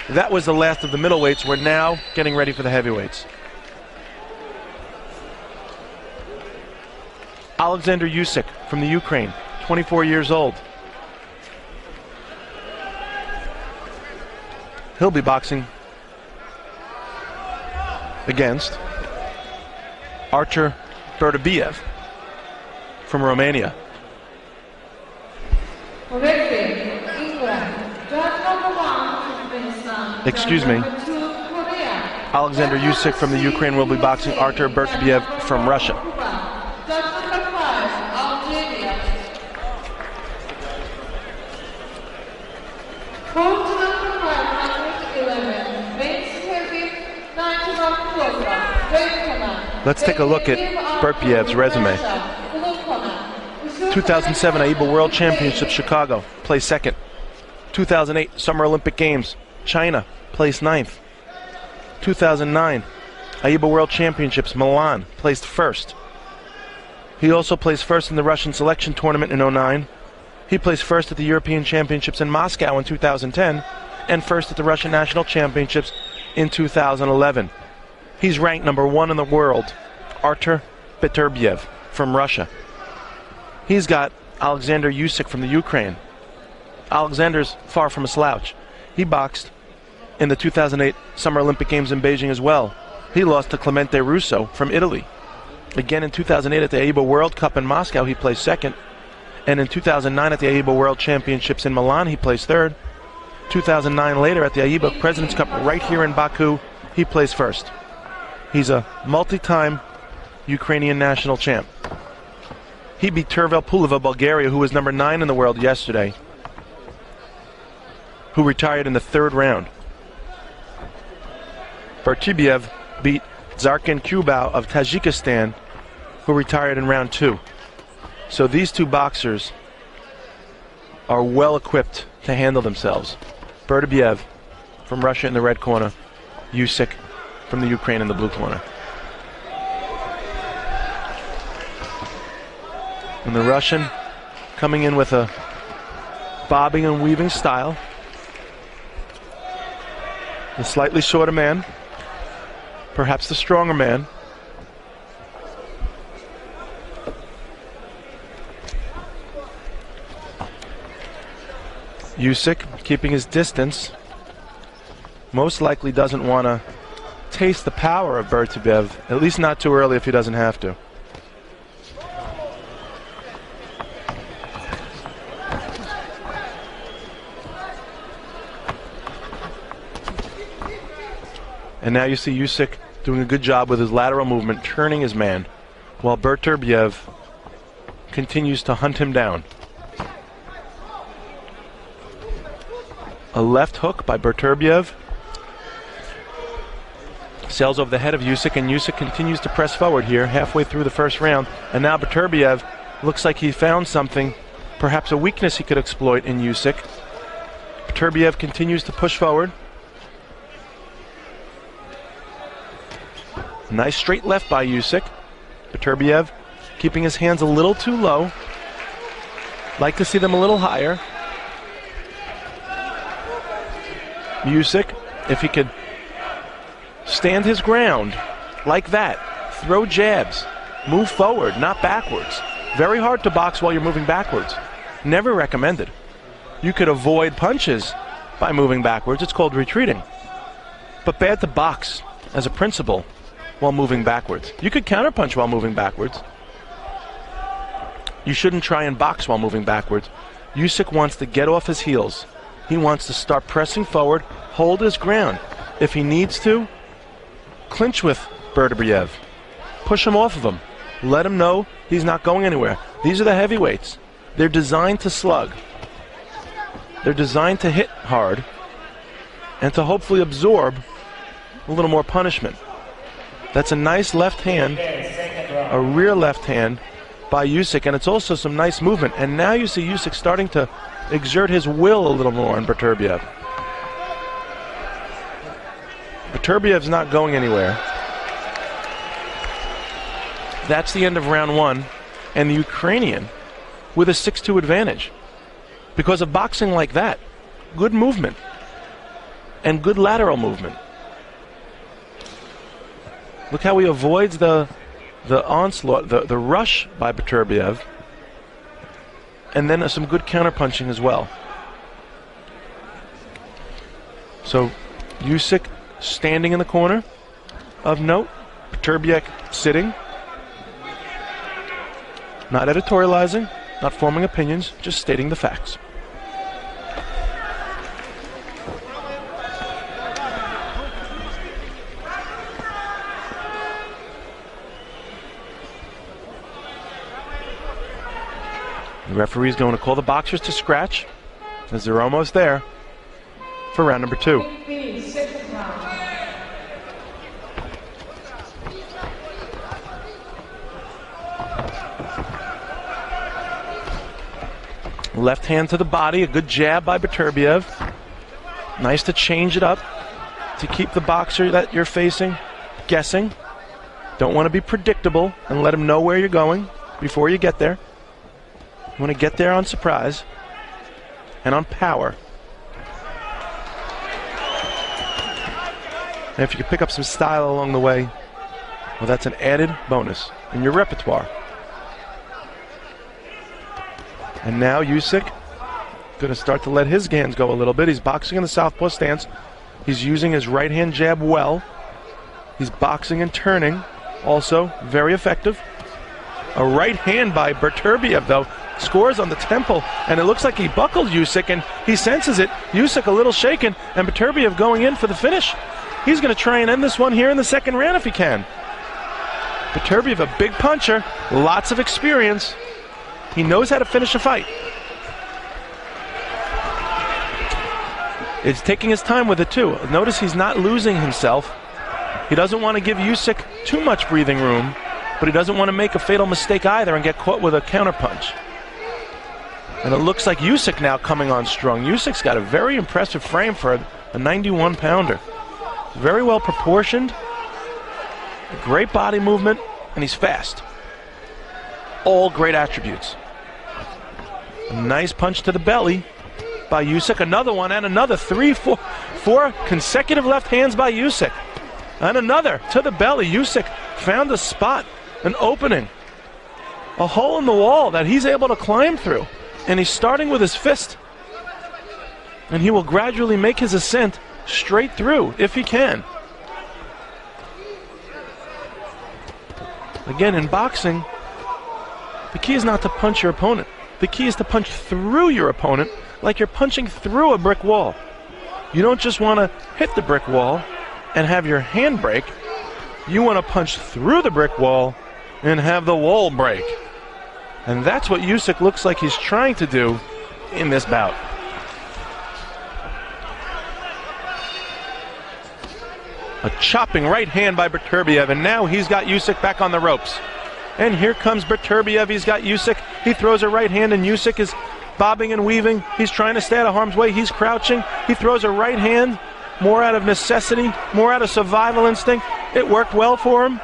That was the last of the middleweights. We're now getting ready for the heavyweights. Alexander Usyk from the Ukraine, 24 years old. He'll be boxing against Artur Beterbiev from Romania. Excuse me. Alexander Usyk from the Ukraine will be boxing Artur Beterbiev from Russia. Let's take a look at Beterbiev's resume. 2007 AIBA World Championship, Chicago, placed second. 2008 Summer Olympic Games, China, placed ninth. 2009 AIBA World Championships, Milan, placed first. He also placed first in the Russian selection tournament in 2009. He placed first at the European Championships in Moscow in 2010 and first at the Russian National Championships in 2011. He's ranked number 1 in the world, Artur Beterbiev from Russia. He's got Alexander Usyk from the Ukraine. Alexander's far from a slouch. He boxed in the 2008 Summer Olympic Games in Beijing as well. He lost to Clemente Russo from Italy. Again in 2008 at the AIBA World Cup in Moscow, he placed second. And in 2009 at the AIBA World Championships in Milan, he placed third. 2009 later at the AIBA President's Cup right here in Baku, he placed first. He's a multi-time Ukrainian national champ. He beat Tervel Pulev of Bulgaria, who was number 9 in the world yesterday, who retired in the 3rd round. Beterbiev beat Zarkin Kubau of Tajikistan, who retired in round 2. So these two boxers are well equipped to handle themselves. Beterbiev from Russia in the red corner, Usyk from the Ukraine in the blue corner. And the Russian coming in with a bobbing and weaving style. The slightly shorter man, perhaps the stronger man. Usyk keeping his distance. Most likely doesn't want to taste the power of Beterbiev, at least not too early if he doesn't have to. And now you see Usyk doing a good job with his lateral movement, turning his man, while Beterbiev continues to hunt him down. A left hook by Beterbiev sails over the head of Usyk, and Usyk continues to press forward here halfway through the first round. And now Beterbiev looks like he found something, perhaps a weakness he could exploit in Usyk. Beterbiev continues to push forward. Nice straight left by Usyk. Beterbiev keeping his hands a little too low. Like to see them a little higher. Usyk, if he could stand his ground like that, throw jabs, move forward, not backwards. Very hard to box while you're moving backwards. Never recommended. You could avoid punches by moving backwards. It's called retreating. But bad to box as a principle while moving backwards. You could counterpunch while moving backwards. You shouldn't try and box while moving backwards. Usyk wants to get off his heels. He wants to start pressing forward, hold his ground. If he needs to, clinch with Beterbiev. Push him off of him. Let him know he's not going anywhere. These are the heavyweights. They're designed to slug. They're designed to hit hard and to hopefully absorb a little more punishment. That's a nice left hand, a rear left hand by Usyk, and it's also some nice movement. And now you see Usyk starting to exert his will a little more on Beterbiev. Beterbiev's not going anywhere. That's the end of round 1, and the Ukrainian with a 6-2 advantage because of boxing like that. Good movement. and good lateral movement. Look how he avoids the onslaught, the rush by Beterbiev, and then some good counterpunching as well. So Usyk standing in the corner of note, Beterbiev sitting, not editorializing, not forming opinions, just stating the facts. The referee is going to call the boxers to scratch as they're almost there for round number 2. Left hand to the body, a good jab by Beterbiev. Nice to change it up to keep the boxer that you're facing guessing. Don't want to be predictable and let him know where you're going before you get there. You want to get there on surprise and on power. And if you can pick up some style along the way, well, that's an added bonus in your repertoire. And now Usyk going to start to let his hands go a little bit. He's boxing in the southpaw stance. He's using his right hand jab well. He's boxing and turning, also very effective. A right hand by Beterbiev, though, scores on the temple, and it looks like he buckled Usyk, and he senses it. Usyk a little shaken, and Beterbiev going in for the finish. He's going to try and end this one here in the second round if he can. Beterbiev, a big puncher, lots of experience. He knows how to finish a fight. It's taking his time with it, too. Notice he's not losing himself. He doesn't want to give Usyk too much breathing room, but he doesn't want to make a fatal mistake either and get caught with a counterpunch. And it looks like Usyk now coming on strong. Usyk's got a very impressive frame for a 91-pounder. Very well proportioned, great body movement, and he's fast. All great attributes. A nice punch to the belly by Usyk. Another one and another. Four consecutive left hands by Usyk. And another to the belly. Usyk found a spot, an opening, a hole in the wall that he's able to climb through. And he's starting with his fist. And he will gradually make his ascent straight through if he can. Again, in boxing, the key is not to punch your opponent. The key is to punch through your opponent like you're punching through a brick wall. You don't just want to hit the brick wall and have your hand break. You want to punch through the brick wall and have the wall break. And that's what Usyk looks like he's trying to do in this bout. A chopping right hand by Beterbiev, and now he's got Usyk back on the ropes. And here comes Beterbiev. He's got Usyk. He throws a right hand, and Usyk is bobbing and weaving. He's trying to stay out of harm's way. He's crouching. He throws a right hand, more out of necessity, more out of survival instinct. It worked well for him.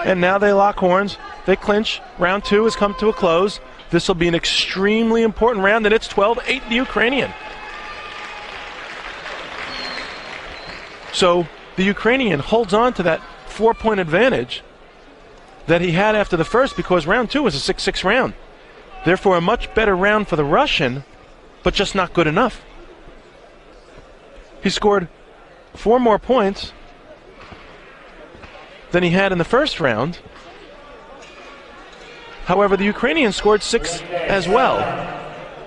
And now they lock horns. They clinch. Round 2 has come to a close. This will be an extremely important round, and it's 12-8 the Ukrainian. So the Ukrainian holds on to that 4-point advantage that he had after the first, because round 2 was a 6-6 round. Therefore, a much better round for the Russian, but just not good enough. He scored 4 more points than he had in the first round. However, the Ukrainian scored 6 as well.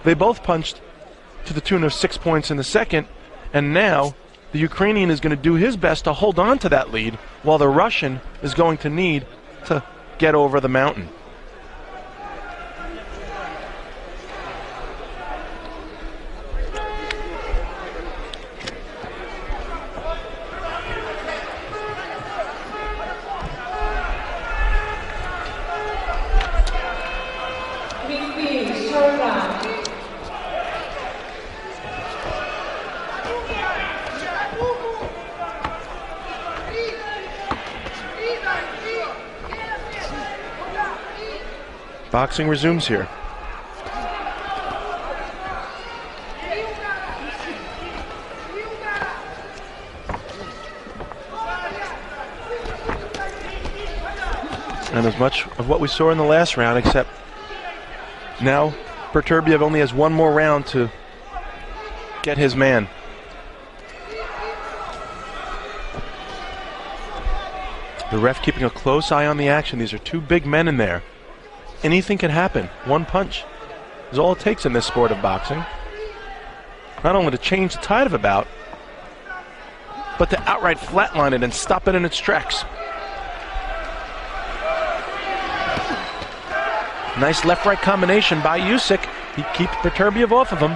They both punched to the tune of 6 points in the second, and now the Ukrainian is going to do his best to hold on to that lead, while the Russian is going to need to get over the mountain. Boxing resumes here. And as much of what we saw in the last round, except now Beterbiev only has one more round to get his man. The ref keeping a close eye on the action. These are two big men in there. Anything can happen. One punch is all it takes in this sport of boxing. Not only to change the tide of a bout, but to outright flatline it and stop it in its tracks. Nice left-right combination by Usyk. He keeps Beterbiev off of him.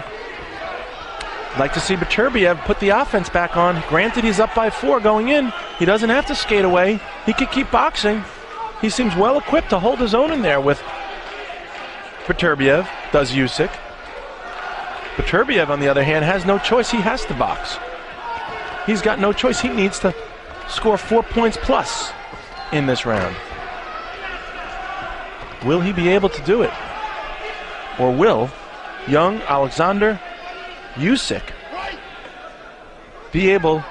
I'd like to see Beterbiev put the offense back on. Granted, he's up by 4 going in. He doesn't have to skate away. He could keep boxing. He seems well equipped to hold his own in there with Beterbiev, does Usyk. Beterbiev, on the other hand, has no choice. He has to box. He's got no choice. He needs to score 4 points plus in this round. Will he be able to do it? Or will young Alexander Usyk be able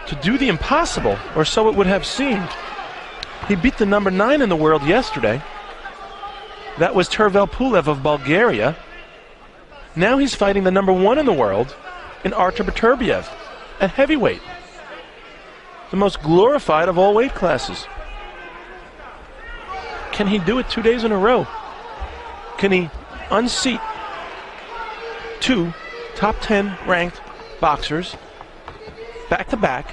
to do the impossible, or so it would have seemed? He beat the number 9 in the world yesterday. That was Tervel Pulev of Bulgaria. Now he's fighting the number 1 in the world in Artur Beterbiev at heavyweight. The most glorified of all weight classes. Can he do it 2 days in a row? Can he unseat 2 top 10 ranked boxers back to back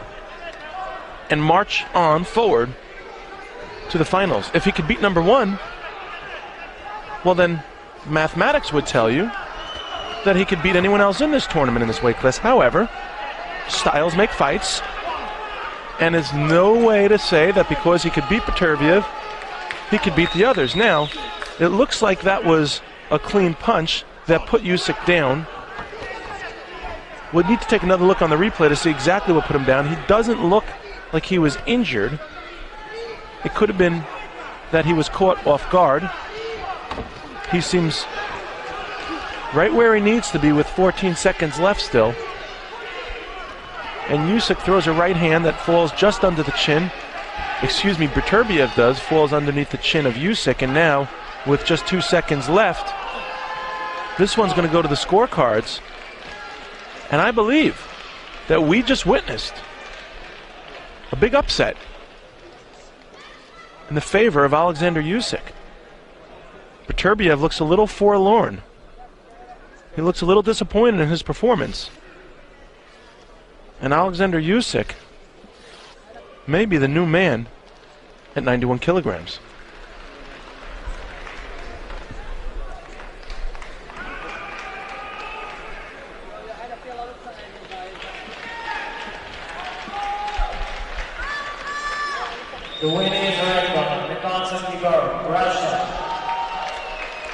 and march on forward to the finals? If he could beat number 1, well then mathematics would tell you that he could beat anyone else in this tournament in this weight class. However, styles make fights, and there's no way to say that because he could beat Beterbiev, he could beat the others. Now, it looks like that was a clean punch that put Usyk down. We'll need to take another look on the replay to see exactly what put him down. He doesn't look like he was injured. It could have been that he was caught off guard. He seems right where he needs to be with 14 seconds left still. And Usyk throws a right hand that falls just under the chin. Beterbiev does, falls underneath the chin of Usyk, and now, with just 2 seconds left, this one's going to go to the scorecards. And I believe that we just witnessed a big upset in the favor of Alexander Usyk. Beterbiev looks a little forlorn. He looks a little disappointed in his performance. And Alexander Usyk may be the new man at 91 kilograms. The winner is the contest leader, Russia.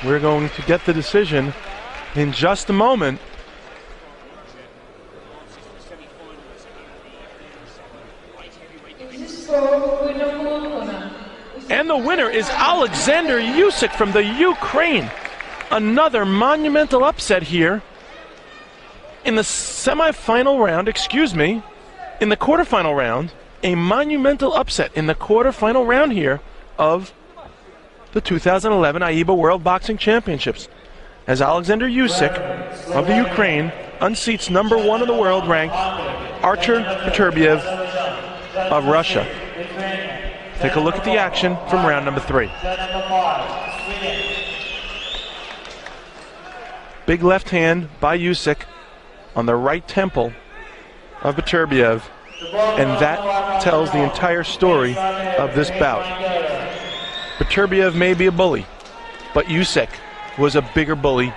We're going to get the decision in just a moment. And the winner is Alexander Usyk from the Ukraine. Another monumental upset here in the semifinal round, in the quarterfinal round. A monumental upset in the quarterfinal round here of the 2011 AIBA World Boxing Championships, as Alexander Usyk of the Ukraine unseats number 1 in the world ranked Artur Beterbiev of Russia. Take a look at the action from round number 3. Big left hand by Usyk on the right temple of Beterbiev, and that tells the entire story of this bout. Beterbiev may be a bully, but Usyk was a bigger bully